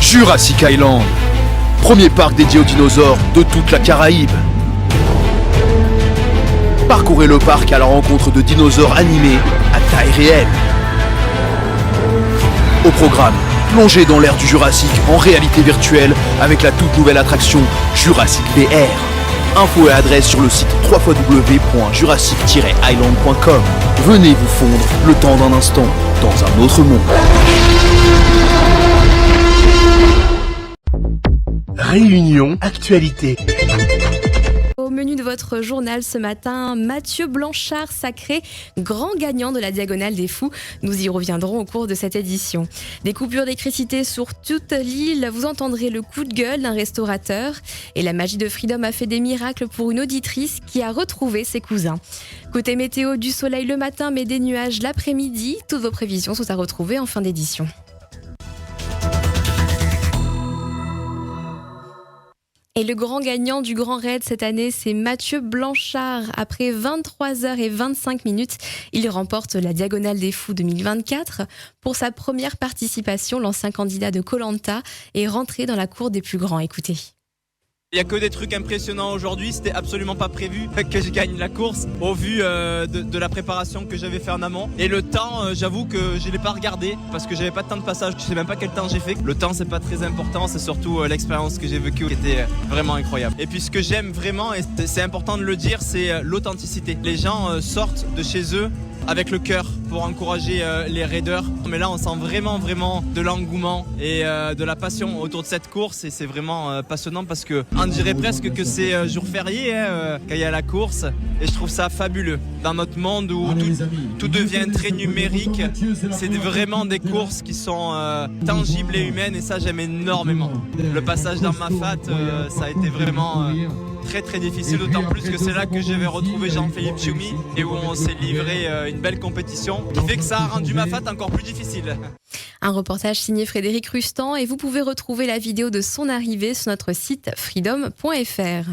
Jurassic Island, premier parc dédié aux dinosaures de toute la Caraïbe. Parcourez le parc à la rencontre de dinosaures animés à taille réelle. Au programme, plongez dans l'ère du Jurassique en réalité virtuelle avec la toute nouvelle attraction Jurassic VR. Infos et adresse sur le site www.jurassic-island.com. Venez vous fondre le temps d'un instant dans un autre monde. Réunion Actualité. Au menu de votre journal ce matin, Mathieu Blanchard sacré grand gagnant de la Diagonale des Fous. Nous y reviendrons au cours de cette édition. Des coupures d'électricité sur toute l'île, vous entendrez le coup de gueule d'un restaurateur. Et la magie de Freedom a fait des miracles pour une auditrice qui a retrouvé ses cousins. Côté météo, du soleil le matin mais des nuages l'après-midi. Toutes vos prévisions sont à retrouver en fin d'édition. Et le grand gagnant du Grand Raid cette année, c'est Mathieu Blanchard. Après 23h25, il remporte la Diagonale des Fous 2024. Pour sa première participation, l'ancien candidat de Koh-Lanta est rentré dans la cour des plus grands. Écoutez. Il n'y a que des trucs impressionnants aujourd'hui, c'était absolument pas prévu que je gagne la course au vu de la préparation que j'avais fait en amont. Et le temps, j'avoue que je l'ai pas regardé parce que j'avais pas de temps de passage, je sais même pas quel temps j'ai fait. Le temps c'est pas très important, c'est surtout l'expérience que j'ai vécue qui était vraiment incroyable. Et puis ce que j'aime vraiment, et c'est important de le dire, c'est l'authenticité. Les gens sortent de chez eux avec le cœur pour encourager les raiders. Mais là on sent vraiment de l'engouement et de la passion autour de cette course et c'est vraiment passionnant parce que on dirait presque que c'est jour férié quand il y a la course et je trouve ça fabuleux. Dans notre monde où tout devient très numérique, c'est vraiment des courses qui sont tangibles et humaines et ça j'aime énormément. Le passage dans Mafat, ça a été vraiment très difficile, d'autant plus que c'est là que j'avais retrouvé Jean-Philippe Tchoumi et où on s'est livré une belle compétition qui fait que ça a rendu Mafat encore plus difficile. Un reportage signé Frédéric Rustan et vous pouvez retrouver la vidéo de son arrivée sur notre site freedom.fr.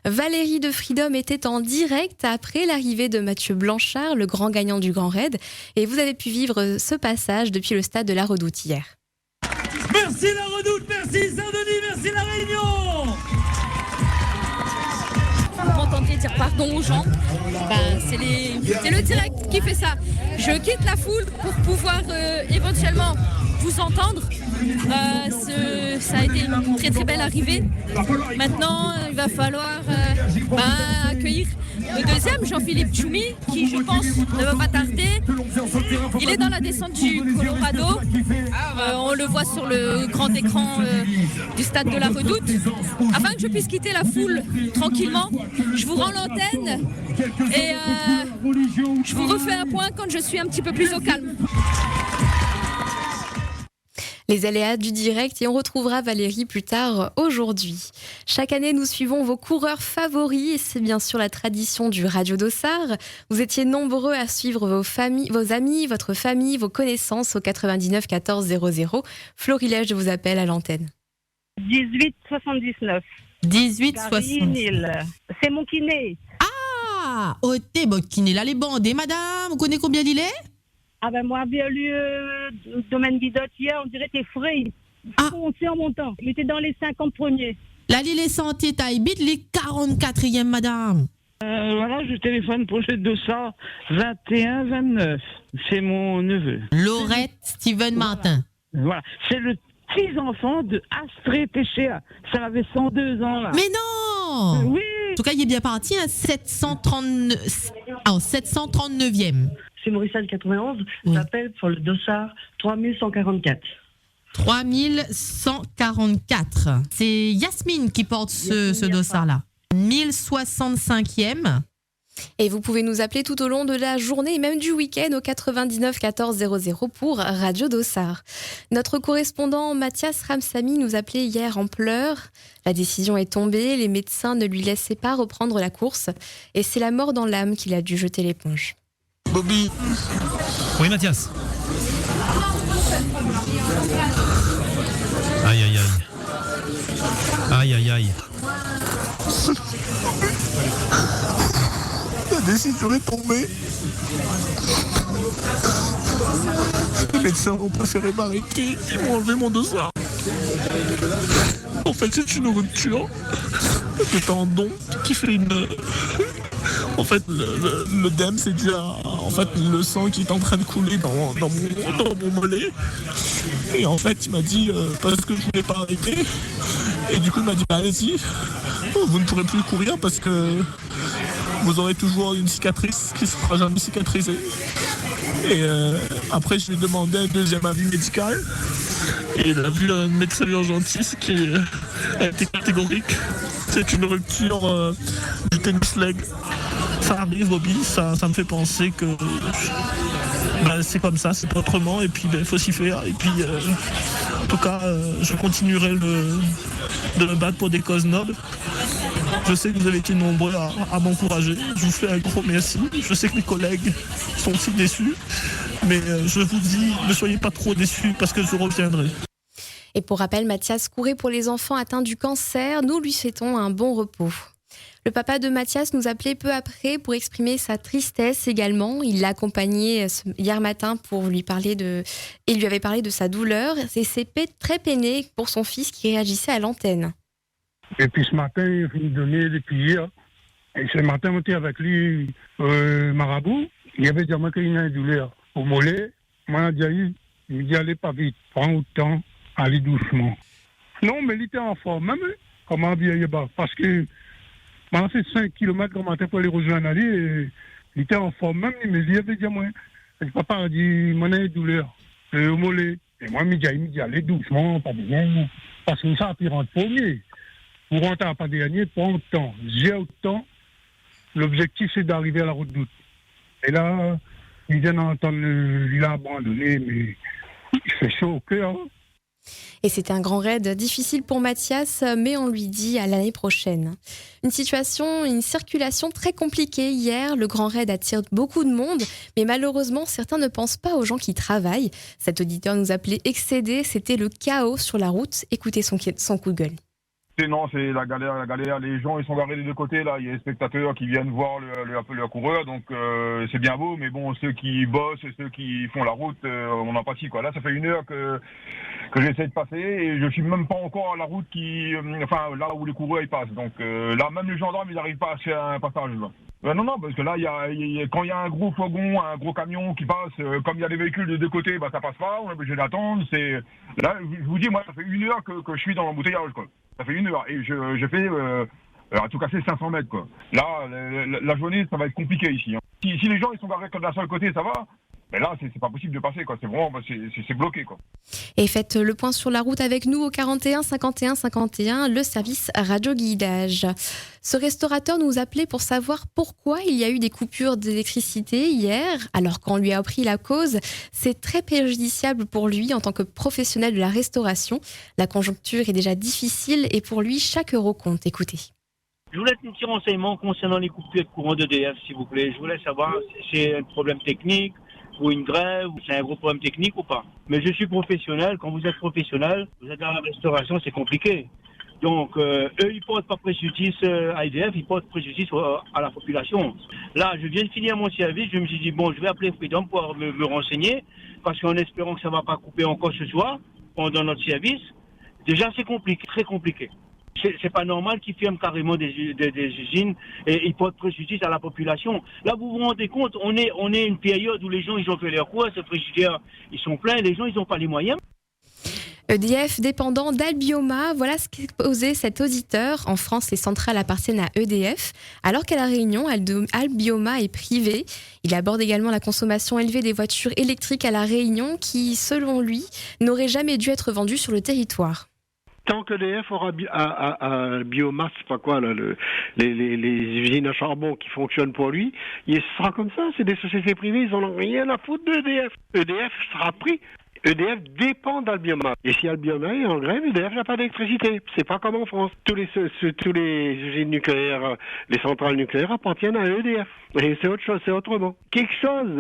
Valérie de Freedom était en direct après l'arrivée de Mathieu Blanchard, le grand gagnant du Grand Raid, et vous avez pu vivre ce passage depuis le stade de la Redoute hier. Merci la Redoute, merci Saint-Denis, merci la Réunion. Vous m'entendez dire pardon aux gens, c'est le direct qui fait ça. Je quitte la foule pour pouvoir éventuellement vous entendre. Ça a été une très belle arrivée. Maintenant, il va falloir accueillir le deuxième, Jean-Philippe Tchoumi, qui je pense ne va pas tarder. Il est dans la descente du Colorado. On le voit sur le grand écran du stade de la Redoute. Afin que je puisse quitter la foule tranquillement, je vous rends l'antenne et je vous refais un point quand je suis un petit peu plus au calme. Les aléas du direct et on retrouvera Valérie plus tard aujourd'hui. Chaque année, nous suivons vos coureurs favoris et c'est bien sûr la tradition du Radio Dossard. Vous étiez nombreux à suivre vos amis, votre famille, vos connaissances au 99 14 00. Florilège vous appelle à l'antenne. 18,79. 18,79. C'est mon kiné. Ah, t'es bon kiné là, les bandés, madame. Vous connaissez combien il est? Ah ben moi, bien lu domaine Guidotte hier, on dirait que t'es frais. Foncé en montant. Il était dans les 50 premiers. La Lille est santé, Taïbit, les 44e, madame. Voilà, je téléphone pour le 221-29. C'est mon neveu. Laurette Steven Martin. Voilà, c'est le petit-enfant de Astrée Péchéa. Ça avait 102 ans, là. Mais non! Oui! En tout cas, il est bien parti à 739e. C'est Mauricien 91, j'appelle sur le dossard 3144. 3144. C'est Yasmine qui porte ce dossard-là. 1065e. Et vous pouvez nous appeler tout au long de la journée et même du week-end au 99 14 00 pour Radio Dossard. Notre correspondant Mathias Ramsamy nous appelait hier en pleurs. La décision est tombée, les médecins ne lui laissaient pas reprendre la course et c'est la mort dans l'âme qu'il a dû jeter l'éponge. Bobby. Oui, Mathias. Aïe, aïe, aïe. Aïe, aïe, aïe. La décision est tombée. Les médecins ont préféré m'arrêter. Ils m'ont enlevé mon dossard. En fait, c'est une rupture de tendon qui fait une... En fait, l'œdème, c'est dû à le sang qui est en train de couler dans mon mollet. Et en fait, il m'a dit, parce que je voulais pas arrêter, et du coup, il m'a dit, allez-y, vous ne pourrez plus courir parce que vous aurez toujours une cicatrice qui ne sera jamais cicatrisée. Et après, je lui ai demandé un deuxième avis médical. Et il a vu un médecin urgentiste qui a été catégorique. C'est une rupture du tennis leg. Ça arrive, Bobby, ça me fait penser que c'est comme ça, c'est pas autrement. Et puis, il faut s'y faire. Et puis, en tout cas, je continuerai de me battre pour des causes nobles. Je sais que vous avez été nombreux à m'encourager. Je vous fais un gros merci. Je sais que mes collègues sont aussi déçus. Mais je vous dis, ne soyez pas trop déçus parce que je reviendrai. Et pour rappel, Mathias courait pour les enfants atteints du cancer. Nous lui souhaitons un bon repos. Le papa de Mathias nous appelait peu après pour exprimer sa tristesse également. Il l'a accompagné hier matin pour lui parler il lui avait parlé de sa douleur. Et c'est très peiné pour son fils qui réagissait à l'antenne. Et puis ce matin, il finit de donner depuis hier. Et ce matin, on était avec lui, marabout. Il avait dit à moi qu'il y a une douleur au mollet. Moi, il me dit, allez pas vite, prends le temps, allez doucement. Non, mais il était en forme, même comment bien parce que on a fait 5 km comme matin pour aller rejoindre Ali et il était en forme, même il me dit, il avait dit à moi, le papa a dit, moi, j'ai une douleur au mollet. Et moi, il me dit, allez doucement, pas bien, parce que ça, il rentre premier. Pour rentrer à pas dernier, prends le temps. J'ai le temps. L'objectif, c'est d'arriver à la route d'août. Et là, il vient d'entendre, il a abandonné, mais il fait chaud au cœur. Et c'était un grand raid difficile pour Mathias, mais on lui dit à l'année prochaine. Une circulation très compliquée hier. Le grand raid attire beaucoup de monde, mais malheureusement, certains ne pensent pas aux gens qui travaillent. Cet auditeur nous appelait excédé. C'était le chaos sur la route. Écoutez son coup de gueule. Non, c'est la galère. Les gens, ils sont garés des deux côtés, là. Il y a les spectateurs qui viennent voir le coureur, donc c'est bien beau, mais bon, ceux qui bossent et ceux qui font la route, on en pâtit, quoi. Là, ça fait 1 heure que j'essaie de passer et je suis même pas encore à la route là où les coureurs, ils passent. Donc là, même les gendarmes, ils n'arrivent pas à faire un passage, là. Non, parce que là, quand il y a un gros fourgon, un gros camion qui passe, comme il y a des véhicules de deux côtés, ça passe pas, on est obligé d'attendre. Là, je vous dis, moi, ça fait 1 heure que je suis dans l'embouteillage, quoi. Ça fait 1 heure et je fais à tout casser 500 mètres, quoi. Là, la journée, ça va être compliqué ici. Hein. Si les gens ils sont garés comme d'un seul côté, ça va. Mais là, c'est pas possible de passer, quoi. C'est vraiment, c'est bloqué, quoi. Et faites le point sur la route avec nous au 41 51 51, le service radio-guidage. Ce restaurateur nous appelait pour savoir pourquoi il y a eu des coupures d'électricité hier, alors qu'on lui a appris la cause. C'est très préjudiciable pour lui en tant que professionnel de la restauration. La conjoncture est déjà difficile et pour lui, chaque euro compte. Écoutez. Je voulais un petit renseignement concernant les coupures de courant d'EDF, s'il vous plaît. Je voulais savoir si c'est un problème technique ou une grève, ou c'est un gros problème technique ou pas. Mais je suis professionnel. Quand vous êtes professionnel, vous êtes dans la restauration, c'est compliqué. Donc, eux, ils portent pas préjudice à EDF, ils portent préjudice à la population. Là, je viens de finir mon service, je me suis dit, je vais appeler Freedom pour me renseigner, parce qu'en espérant que ça va pas couper encore ce soir, pendant notre service, déjà c'est compliqué, très compliqué. C'est pas normal qu'ils ferment carrément des usines et ils portent préjudice à la population. Là, vous vous rendez compte, on est une période où les gens, ils ont fait leur course, les frigidaires, ils sont pleins, les gens, ils n'ont pas les moyens. EDF dépendant d'Albioma, voilà ce qu'exposait cet auditeur. En France, les centrales appartiennent à EDF, alors qu'à La Réunion, Albioma est privé. Il aborde également la consommation élevée des voitures électriques à La Réunion qui, selon lui, n'auraient jamais dû être vendues sur le territoire. Tant que l'EDF aura à biomasse, c'est pas quoi, là, les usines à charbon qui fonctionnent pour lui, ce sera comme ça, c'est des sociétés privées, ils en ont rien à foutre d'EDF. EDF sera pris. EDF dépend d'Albioma. Et si Albioma est en grève, EDF n'a pas d'électricité. C'est pas comme en France. Tous les usines nucléaires, les centrales nucléaires appartiennent à EDF. Et c'est autre chose, c'est autrement. Quelque chose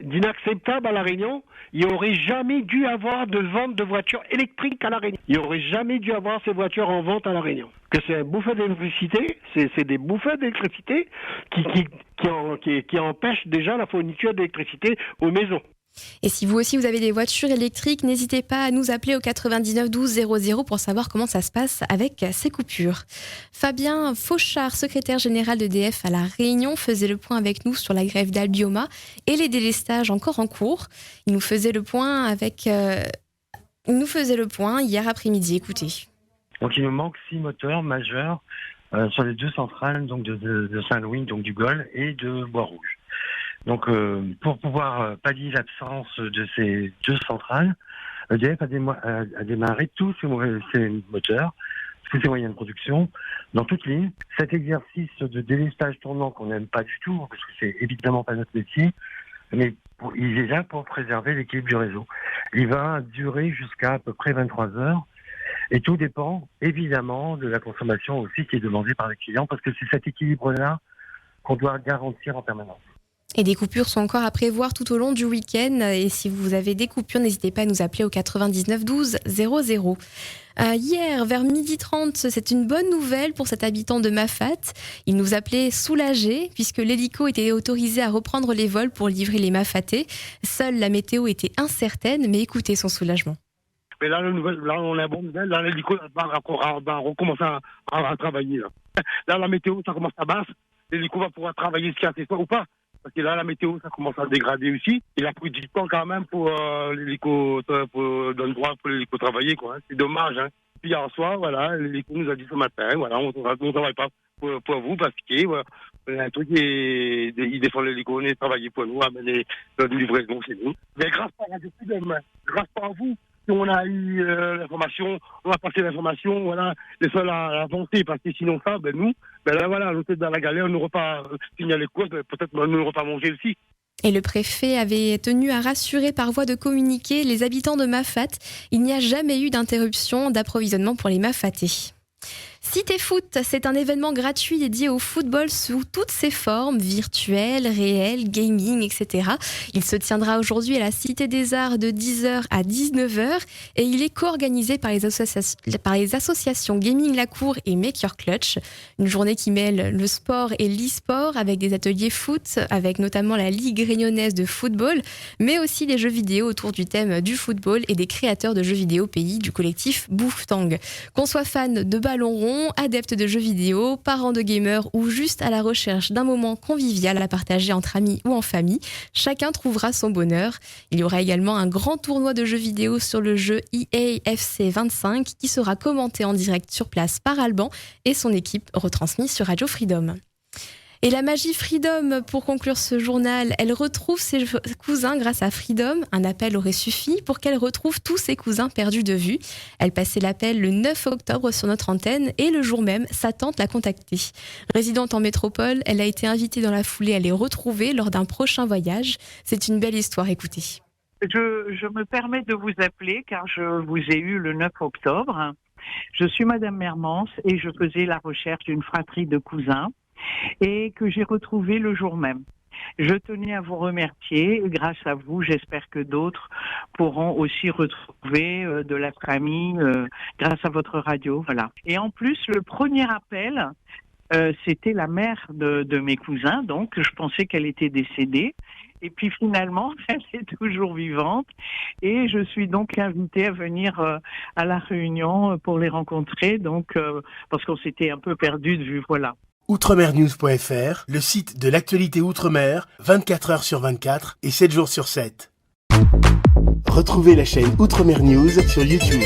d'inacceptable à La Réunion, il n'y aurait jamais dû avoir de vente de voitures électriques à La Réunion. Il n'y aurait jamais dû avoir ces voitures en vente à La Réunion. Que c'est un bouffet d'électricité, c'est des bouffées d'électricité qui empêchent déjà la fourniture d'électricité aux maisons. Et si vous aussi vous avez des voitures électriques, n'hésitez pas à nous appeler au 99 12 00 pour savoir comment ça se passe avec ces coupures. Fabien Fauchard, secrétaire général d'EDF à La Réunion, faisait le point avec nous sur la grève d'Albioma et les délestages encore en cours. Il nous faisait le point hier après-midi. Écoutez. Donc il nous manque 6 moteurs majeurs sur les 2 centrales donc de Saint-Louis, donc du Gol et de Bois-Rouge. Donc, pour pouvoir pallier l'absence de ces 2 centrales, EDF a démarré tous ces moteurs, tous ces moyens de production, dans toute ligne. Cet exercice de délestage tournant qu'on n'aime pas du tout, parce que c'est évidemment pas notre métier, mais il est là pour préserver l'équilibre du réseau. Il va durer jusqu'à à peu près 23 heures. Et tout dépend, évidemment, de la consommation aussi qui est demandée par les clients, parce que c'est cet équilibre-là qu'on doit garantir en permanence. Et des coupures sont encore à prévoir tout au long du week-end. Et si vous avez des coupures, n'hésitez pas à nous appeler au 99 12 00. Hier, vers 12h30, c'est une bonne nouvelle pour cet habitant de Mafate. Il nous appelait soulagé puisque l'hélico était autorisé à reprendre les vols pour livrer les Mafatais. Seule la météo était incertaine, mais écoutez son soulagement. Mais là, on a une bonne nouvelle. Là, l'hélico va recommencer à travailler. Là, la météo, ça commence à basse. L'hélico va pouvoir travailler ce qu'il y a ce soir ou pas. Parce que là, la météo, ça commence à dégrader aussi. Il a pris du temps quand même pour l'hélico, dans le droit pour l'hélico travailler, quoi. C'est dommage, hein. Puis hier soir, voilà, l'hélico nous a dit ce matin, voilà, on ne travaille pas pour vous parce que, voilà, un truc, il défend l'hélico, on est travaillé pour nous, amener notre livraison chez nous. Mais grâce à vous, si on a eu l'information, on a passé l'information, voilà, les seuls à avancer, parce que sinon ça, nous, là, voilà, on était dans la galère, on n'aurait pas signé les courses, peut-être on n'aurait pas mangé aussi. Et le préfet avait tenu à rassurer par voie de communiqué les habitants de Mafate. Il n'y a jamais eu d'interruption d'approvisionnement pour les Mafatais. Cité Foot, c'est un événement gratuit dédié au football sous toutes ses formes, virtuelles, réelles, gaming, etc. Il se tiendra aujourd'hui à la Cité des Arts de 10h à 19h et il est co-organisé par les associations Gaming La Cour et Make Your Clutch. Une journée qui mêle le sport et l'e-sport avec des ateliers foot, avec notamment la Ligue réunionnaise de football, mais aussi des jeux vidéo autour du thème du football et des créateurs de jeux vidéo pays du collectif Bouftang. Qu'on soit fan de ballon rond, adepte de jeux vidéo, parent de gamers ou juste à la recherche d'un moment convivial à partager entre amis ou en famille, chacun trouvera son bonheur. Il y aura également un grand tournoi de jeux vidéo sur le jeu EA FC 25 qui sera commenté en direct sur place par Alban et son équipe, retransmis sur Radio Freedom. Et la magie Freedom, pour conclure ce journal, elle retrouve ses cousins grâce à Freedom. Un appel aurait suffi pour qu'elle retrouve tous ses cousins perdus de vue. Elle passait l'appel le 9 octobre sur notre antenne et le jour même, sa tante l'a contactée. Résidente en métropole, elle a été invitée dans la foulée à les retrouver lors d'un prochain voyage. C'est une belle histoire, écoutez. Je me permets de vous appeler car je vous ai eu le 9 octobre. Je suis Madame Mermans et je faisais la recherche d'une fratrie de cousins et que j'ai retrouvé le jour même. Je tenais à vous remercier. Grâce à vous, j'espère que d'autres pourront aussi retrouver de la famille grâce à votre radio. Voilà. Et en plus, le premier appel, c'était la mère de mes cousins, donc je pensais qu'elle était décédée. Et puis finalement, elle est toujours vivante. Et je suis donc invitée à venir à La Réunion pour les rencontrer, donc parce qu'on s'était un peu perdu de vue. Voilà. Outremernews.fr, le site de l'actualité Outre-mer, 24 heures sur 24 et 7 jours sur 7. Retrouvez la chaîne Outremer News sur YouTube.